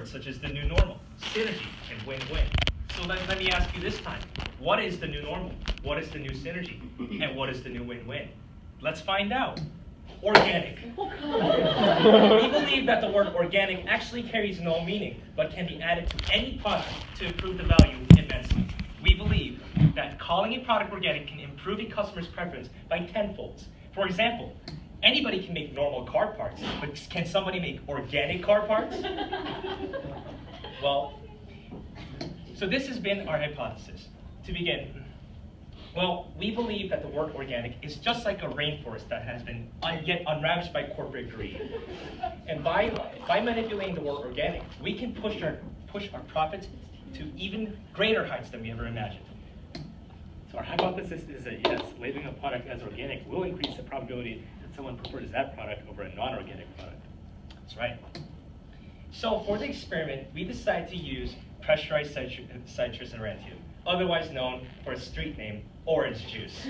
words such as the new normal, synergy, and win-win. So let me ask you this time, what is the new normal? What is the new synergy? And what is the new win-win? Let's find out. Organic. We believe that the word organic actually carries no meaning, but can be added to any product to improve the value immensely. We believe that calling a product organic can improve a customer's preference by tenfolds. For example, anybody can make normal car parts, but can somebody make organic car parts? Well, so this has been our hypothesis. To begin, well, we believe that the word organic is just like a rainforest that has been yet unravaged by corporate greed. And by manipulating the word organic, we can push our profits to even greater heights than we ever imagined. So our hypothesis is that yes, labeling a product as organic will increase the probability that someone prefers that product over a non-organic product. That's right. So for the experiment, we decided to use pressurized citrus aurantium, otherwise known for its street name, orange juice.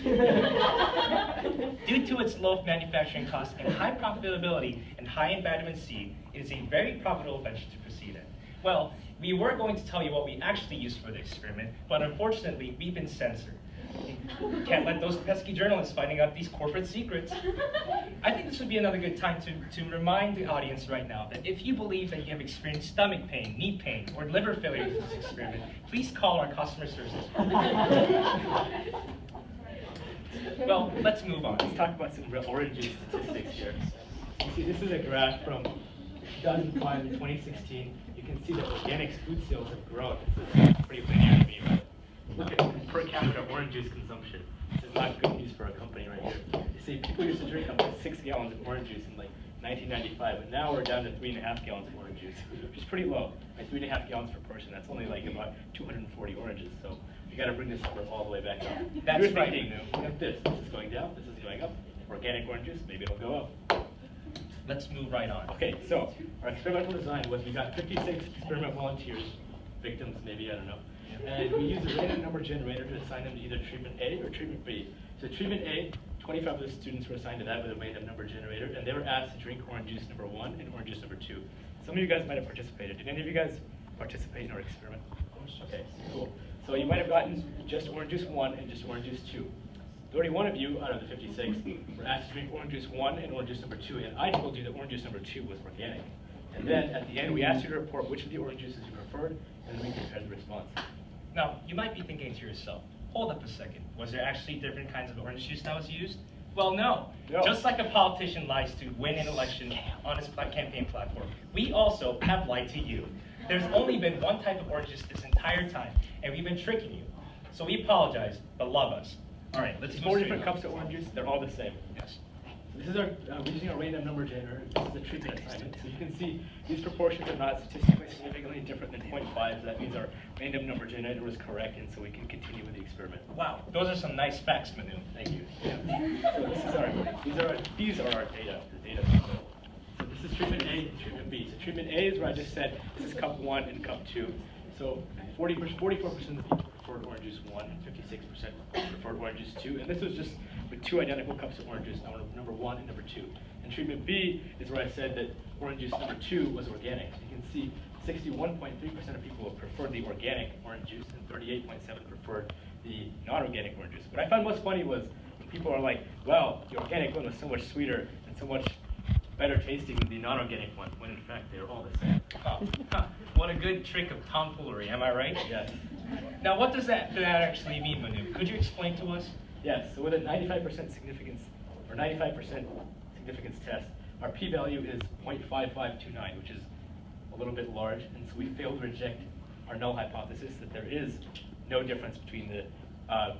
Due to its low manufacturing cost and high profitability and high in vitamin C, it is a very profitable venture to proceed in. Well, we were going to tell you what we actually used for the experiment, but unfortunately, we've been censored. Can't let those pesky journalists finding out these corporate secrets. I think this would be another good time to remind the audience right now that if you believe that you have experienced stomach pain, knee pain, or liver failure with this experiment, please call our customer service. Well, let's move on. Let's talk about some real orange juice statistics here. You see, this is a graph from 2005 to 2016. You can see that organic food sales have grown. This is pretty linear to me, right? Look at per capita orange juice consumption. This is not good news for a company right here. You see, people used to drink up to 6 gallons of orange juice in like 1995, but now we're down to 3.5 gallons of orange juice, which is pretty low. Like 3.5 gallons per person. That's only like about 240 oranges. So we got to bring this number all the way back up. That's You're right. thinking, look at this. This is going down. This is going up. Organic orange juice, maybe it'll go up. Let's move right on. Okay, so our experimental design was we got 56 experiment volunteers, victims maybe, I don't know. And we used a random number generator to assign them to either treatment A or treatment B. So treatment A, 25 of the students were assigned to that with a random number generator, and they were asked to drink orange juice number 1 and orange juice number 2. Some of you guys might have participated. Did any of you guys participate in our experiment? Okay, cool. So you might have gotten just orange juice 1 and just orange juice 2. 31 of you out of the 56 were asked to drink orange juice 1 and orange juice number 2, and I told you that orange juice number 2 was organic. And then at the end, we asked you to report which of the orange juices you preferred, and then we compared the response. Now, you might be thinking to yourself, hold up a second, was there actually different kinds of orange juice that was used? Well, no. Just like a politician lies to win an election on his campaign platform, we also have lied to you. There's only been one type of orange juice this entire time, and we've been tricking you. So we apologize, but love us. All right, let's There's move 4 straight different on. cups of orange juice. They're all the same. Yes. This is our, we're using a random number generator. This is a treatment assignment. So you can see these proportions are not statistically significantly different than 0.5. So that means our random number generator was correct, and so we can continue with the experiment. Wow, those are some nice facts, Manu. Thank you. Yeah. So these are our data. The data. So this is treatment A and treatment B. So treatment A is where I just said this is cup 1 and cup 2. So 44% of the people preferred orange juice 1, and 56% preferred orange juice 2. And this was just with 2 identical cups of orange juice, number 1 and number 2. And treatment B is where I said that orange juice number 2 was organic. So you can see 61.3% of people preferred the organic orange juice, and 38.7% preferred the non-organic orange juice. What I found most funny was when people are like, well, the organic one was so much sweeter and so much better tasting than the non-organic one, when in fact they're all the same. What a good trick of tomfoolery, am I right? Yes. Now, what does that actually mean, Manu? Could you explain to us? Yes, so with a 95% significance, or 95% significance test, our p-value is 0.5529, which is a little bit large, and so we failed to reject our null hypothesis that there is no difference between the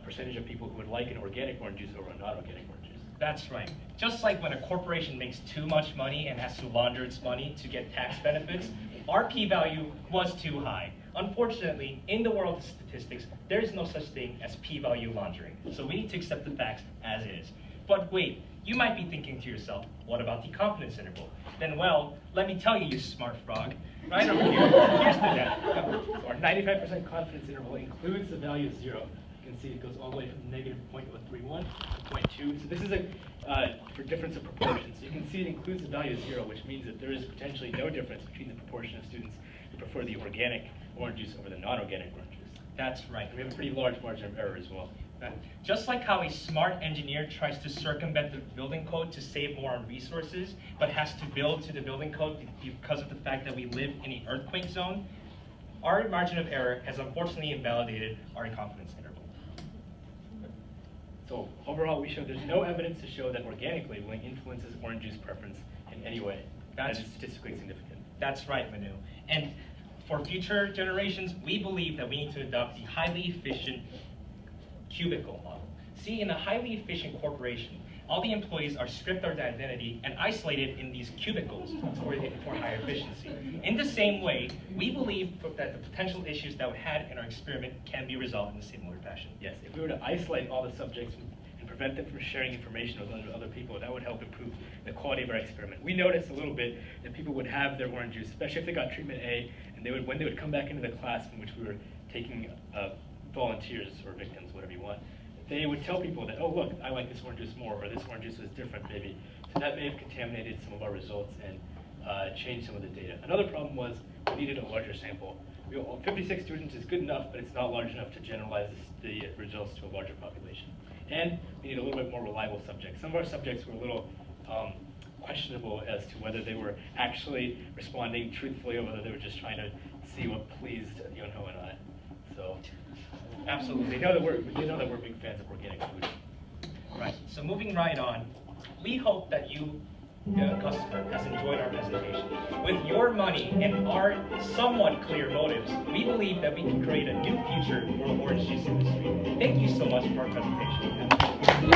percentage of people who would like an organic orange juice over a non-organic orange juice. That's right. Just like when a corporation makes too much money and has to launder its money to get tax benefits, our p-value was too high. Unfortunately, in the world of statistics, there is no such thing as p-value laundering. So we need to accept the facts as is. But wait, you might be thinking to yourself, what about the confidence interval? Then, well, let me tell you, you smart frog. Right over here, here's the data. So our 95% confidence interval includes the value of 0. You can see it goes all the way from negative 0.131 to 0.2. So this is for difference of proportion. So you can see it includes the value of 0, which means that there is potentially no difference between the proportion of students we prefer the organic orange juice over the non-organic orange juice. That's right. And we have a pretty large margin of error as well. Just like how a smart engineer tries to circumvent the building code to save more on resources, but has to build to the building code because of the fact that we live in an earthquake zone, our margin of error has unfortunately invalidated our confidence interval. So overall, we show there's no evidence to show that organic labeling influences orange juice preference in any way. That is statistically significant. That's right, Manuuuu. And for future generations, we believe that we need to adopt the highly efficient cubicle model. See, in a highly efficient corporation, all the employees are stripped of their identity and isolated in these cubicles for higher efficiency. In the same way, we believe that the potential issues that we had in our experiment can be resolved in a similar fashion. Yes, if we were to isolate all the subjects and prevent them from sharing information with other people, that would help improve the quality of our experiment. We noticed a little bit that people would have their orange juice, especially if they got treatment A, and when they would come back into the class in which we were taking volunteers or victims, whatever you want, they would tell people that, oh look, I like this orange juice more, or this orange juice was different maybe. So that may have contaminated some of our results and changed some of the data. Another problem was we needed a larger sample. 56 students is good enough, but it's not large enough to generalize the results to a larger population. And we need a little bit more reliable subjects. Some of our subjects were a little questionable as to whether they were actually responding truthfully or whether they were just trying to see what pleased Yunho and I. So, absolutely. They know that we're big fans of organic food. Right. So moving right on, we hope that you, the customer, has enjoyed our presentation. With your money and our somewhat clear motives, we believe that we can create a new future for the orange juice industry. Thank you so much for our presentation.